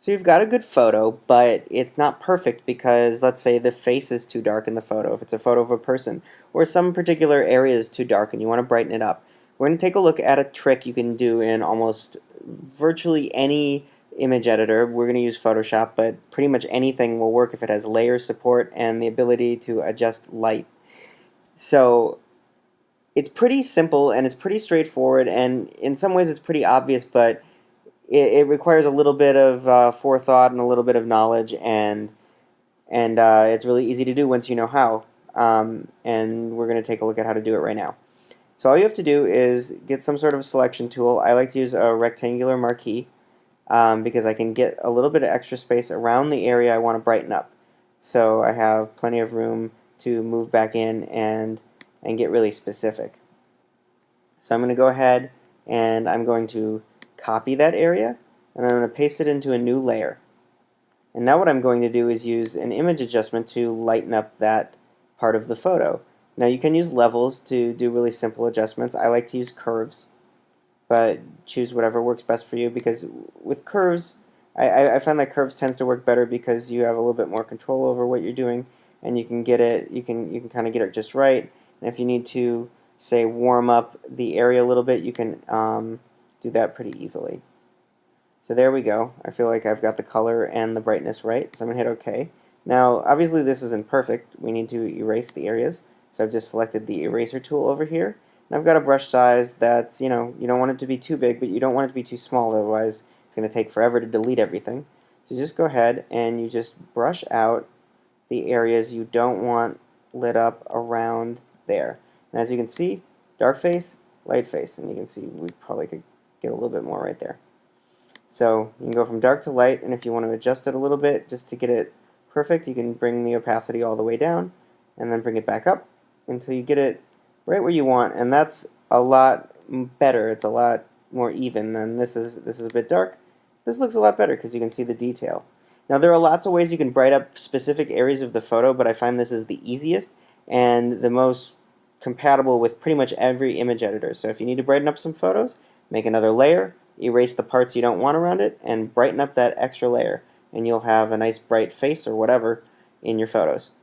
So you've got a good photo, but it's not perfect because let's say the face is too dark in the photo, if it's a photo of a person, or some particular area is too dark and you want to brighten it up. We're going to take a look at a trick you can do in almost virtually any image editor. We're going to use Photoshop, but pretty much anything will work if it has layer support and the ability to adjust light. So it's pretty simple and it's pretty straightforward, and in some ways it's pretty obvious, but it requires a little bit of forethought and a little bit of knowledge, and it's really easy to do once you know how. And we're going to take a look at how to do it right now. So all you have to do is get some sort of selection tool. I like to use a rectangular marquee because I can get a little bit of extra space around the area I want to brighten up. So I have plenty of room to move back in and get really specific. So I'm going to go ahead and I'm going to copy that area, and then I'm going to paste it into a new layer. And now what I'm going to do is use an image adjustment to lighten up that part of the photo. Now you can use levels to do really simple adjustments. I like to use curves, but choose whatever works best for you, because with curves, I find that curves tends to work better because you have a little bit more control over what you're doing, and you can get it, you can kind of get it just right. And if you need to, say, warm up the area a little bit, you can do that pretty easily. So there we go. I feel like I've got the color and the brightness right, so I'm going to hit OK. Now, obviously this isn't perfect. We need to erase the areas. So I've just selected the eraser tool over here. And I've got a brush size that's, you don't want it to be too big, but you don't want it to be too small, otherwise it's going to take forever to delete everything. So just go ahead and you just brush out the areas you don't want lit up around there. And as you can see, dark face, light face, and you can see we probably could get a little bit more right there. So you can go from dark to light, and if you want to adjust it a little bit just to get it perfect, you can bring the opacity all the way down and then bring it back up until you get it right where you want, and that's a lot better. It's a lot more even than this is a bit dark. This looks a lot better because you can see the detail. Now there are lots of ways you can brighten up specific areas of the photo, but I find this is the easiest and the most compatible with pretty much every image editor. So if you need to brighten up some photos, make another layer, erase the parts you don't want around it, and brighten up that extra layer, and you'll have a nice bright face or whatever in your photos.